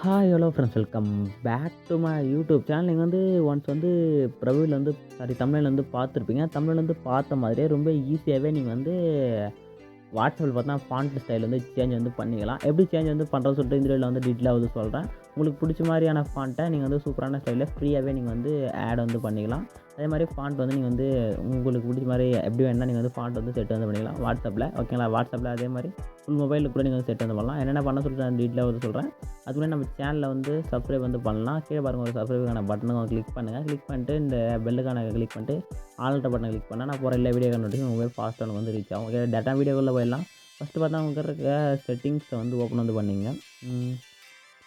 Hello friends, welcome back to my YouTube channel. நீங்கள் வந்து once வந்து பிரவில வந்து தமிழ்ல வந்து பார்த்துருப்பீங்க. தமிழ்ல வந்து பார்த்த மாதிரியே ரொம்ப ஈஸியாகவே நீங்கள் வந்து வாட்ஸ்அப்பில் பார்த்தா ஃபாண்ட் ஸ்டைல் வந்து சேஞ்ச் வந்து பண்ணிக்கலாம். எப்படி சேஞ்ச் வந்து பண்ணுறதுன்னு சொல்லிட்டு இந்த வீடியோவில் வந்து டீட்டெயிலாக வந்து சொல்கிறேன். உங்களுக்கு பிடிச்ச மாதிரியான ஃபாண்ட்டை நீங்கள் வந்து சூப்பரான ஸ்டைலில் ஃப்ரீயாகவே நீங்கள் வந்து ஆட் வந்து பண்ணிக்கலாம். அதே மாதிரி ஃபாண்ட் வந்து நீங்கள் வந்து உங்களுக்கு பிடிச்ச மாதிரி எப்படி வேணால் நீங்கள் வந்து ஃபாண்ட் வந்து செட் வந்து பண்ணிக்கலாம் வாட்ஸ்அப்பில். ஓகேங்களா? வாட்ஸ்அப்பில் அதே மாதிரி ஃபுல் மொபைலுக்கு கூட நீங்கள் வந்து செட் வந்து பண்ணலாம். என்னென்ன பண்ண சொல்லிட்டு நான் டீட்டெயிலாக வந்து சொல்கிறேன். அதுக்குள்ளே நம்ம சேனலில் வந்து சப்ஸ்கிரைப் வந்து பண்ணலாம். கீழே பாருங்கள், ஒரு சப்ஸ்கிரைபுக்கான பட்டனை கிளிக் பண்ணுங்கள். கிளிக் பண்ணிட்டு இந்த பெல்லுக்கான கிளிக் பண்ணிட்டு ஆல்ட்ட பட்டனை கிளிக் பண்ணால் நான் போகிற எல்லா வீடியோ நோட்டிஃபிகேஷன் மொபைல் ஃபாஸ்ட்டாக வந்து ரீச் ஆகும். ஓகே, டேட்டா வீடியோக்குள்ளே போயிடலாம். ஃபஸ்ட்டு பார்த்தா உங்களுக்கு இருக்க செட்டிங்ஸை வந்து ஓப்பன் வந்து பண்ணிங்க.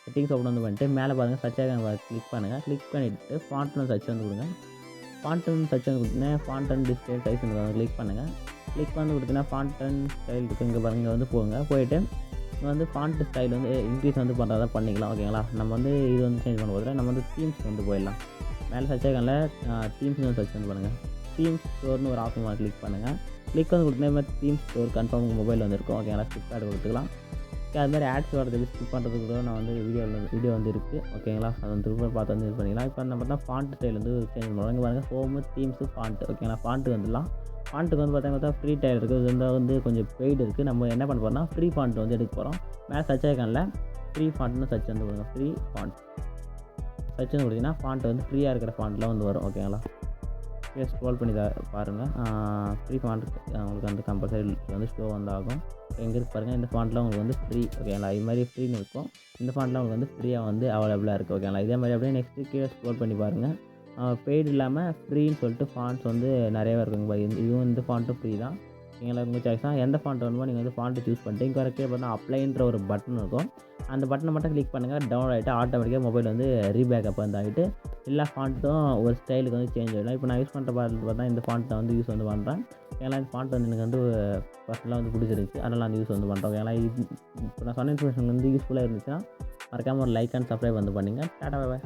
செட்டிங்ஸ் ஓப்பன் வந்து பண்ணிட்டு மேலே பாருங்கள், சர்ச் ஐகான் கிளிக் பண்ணுங்கள். கிளிக் பண்ணிவிட்டு ஃபாண்ட் அண்ட் சர்ச் வந்து கொடுங்க. ஃபாண்ட் அண்ட் சர்ச் வந்து கொடுத்தீங்கன்னா ஃபாண்ட் அண்ட் டிஸ்பிளே சைஸ் வந்து கிளிக் பண்ணுங்கள். கிளிக் வந்து கொடுத்தீங்கன்னா ஃபாண்ட் அண்ட் ஸ்டைல் இருக்குது. இங்கே பாருங்கள், வந்து போங்க. போயிட்டு இங்கே வந்து ஃபாண்ட் ஸ்டைல் வந்து இன்க்ரீஸ் வந்து பண்ணுறதா பண்ணிக்கலாம். ஓகேங்களா? நம்ம வந்து இது வந்து சேஞ்ச் பண்ண போதும். நம்ம வந்து தீம்ஸ் வந்து போயிடலாம். மேலே சர்ச் ஐகானில் தீம்ஸ் வந்து சர்ச் வந்து பண்ணுங்கள். தீம்ஸ் ஸ்டோர்னு ஒரு ஆப்ஷன் கிளிக் பண்ணுங்கள். கிளிக் வந்து கொடுத்தீங்கன்னா மாதிரி தீம்ஸ் ஸ்டோர் கன்ஃபார்ம் உங்கள் மொபைல் வந்து இருக்கும். ஓகேங்களா? ஸ்கிப் ஆட் கொடுத்துக்கலாம். அது மாதிரி ஆட்ஸ் வரதுக்கு ஸ்கிப் பண்ணுறதுக்கு கூட நான் வந்து வீடியோ வந்து இருக்குது. ஓகேங்களா? அது வந்து திரும்ப பார்த்து வந்து இது பண்ணிக்கலாம். இப்போ நம்ம தான் ஃபாண்ட் ஸ்டைல் வந்து சேஞ்ச் பண்ணுவோம். இங்கே பாருங்கள், ஹோமு, தீம்ஸு, ஃபாண்ட்டு. ஓகேங்களா? ஃபாண்ட்டுக்கு வந்துடலாம். ஃபாண்ட்டுக்கு வந்து பார்த்தா ஃப்ரீ டைல் இருக்குது. இது வந்து கொஞ்சம் பெய்டு இருக்குது. நம்ம என்ன பண்ண போகிறோம்னா ஃப்ரீ ஃபாண்ட் வந்து எடுக்க போகிறோம். மேலே சர்ச் ஐகானில் ஃப்ரீ ஃபாண்ட்னு சர்ச் வந்து கொடுங்க. ஃப்ரீ ஃபாண்ட் சர்ச் வந்து கொடுத்தீங்கன்னா ஃபாண்ட் வந்து ஃப்ரீயாக இருக்கிற ஃபாண்ட்லாம் வந்து வரும். ஓகேங்களா? ஸ்க்ரோல் பண்ணி பாருங்கள். ஃப்ரீ ஃபாண்ட் உங்களுக்கு வந்து கம்பல்சரி வந்து ஷோ வந்து ஆகும். எங்கே இருக்கு பாருங்கள், இந்த ஃபாண்ட்லாம் உங்களுக்கு வந்து ஃப்ரீ. ஓகேங்களா? இது மாதிரி ஃப்ரீன்னு இருக்கும். இந்த ஃபாண்ட்லாம் உங்களுக்கு வந்து ஃப்ரீயாக வந்து அவைலபிளாக இருக்குது. ஓகேங்களா? இதே மாதிரி அப்படியே நெக்ஸ்ட்டு கீழே ஸ்க்ரோல் பண்ணி பாருங்கள். பெய்டு இல்லாமல் ஃப்ரீன்னு சொல்லிட்டு ஃபாண்ட்ஸ் வந்து நிறையவே இருக்குங்க. இதுவும் இந்த ஃபாண்ட்டும் ஃப்ரீ தான். ஓகேங்களா? உங்கள் சாய்ஸ் தான். எந்த ஃபாண்ட் வேணுமோ நீங்கள் வந்து ஃபாண்ட்டு சூஸ் பண்ணிட்டு இங்கே வர கீழே பார்த்தா அப்ளைன்ற ஒரு பட்டன் இருக்கும். அந்த பட்டனை மட்டும் கிளிக் பண்ணுங்கள். டவுன்லோட் ஆகிட்டு ஆட்டோமேட்டிக்காக மொபைல் வந்து ரீபேக்கப் வந்து ஆகிட்டு எல்லா ஃபாண்ட்டும் ஒரு ஸ்டைலுக்கு வந்து சேஞ்ச் ஆகிடும். இப்போ நான் யூஸ் பண்ணுற பார்த்தா இந்த ஃபாண்ட்டை வந்து யூஸ் வந்து பண்ணுறேன். ஏன்னா இந்த ஃபாண்ட் வந்து எனக்கு வந்து பர்சனலாக வந்து பிடிச்சிருந்துச்சு. அதனால் அந்த யூஸ் வந்து பண்ணுறோம். ஏன்னா இது இப்போ நான் சொன்ன இன்ஃபர்மேஷன் வந்து யூஸ்ஃபுல்லாக இருந்துச்சுன்னா மறக்காமல் ஒரு லைக் அண்ட் சப்ஸ்கிரைப் வந்து பண்ணுங்கள். டாடா, பை பை.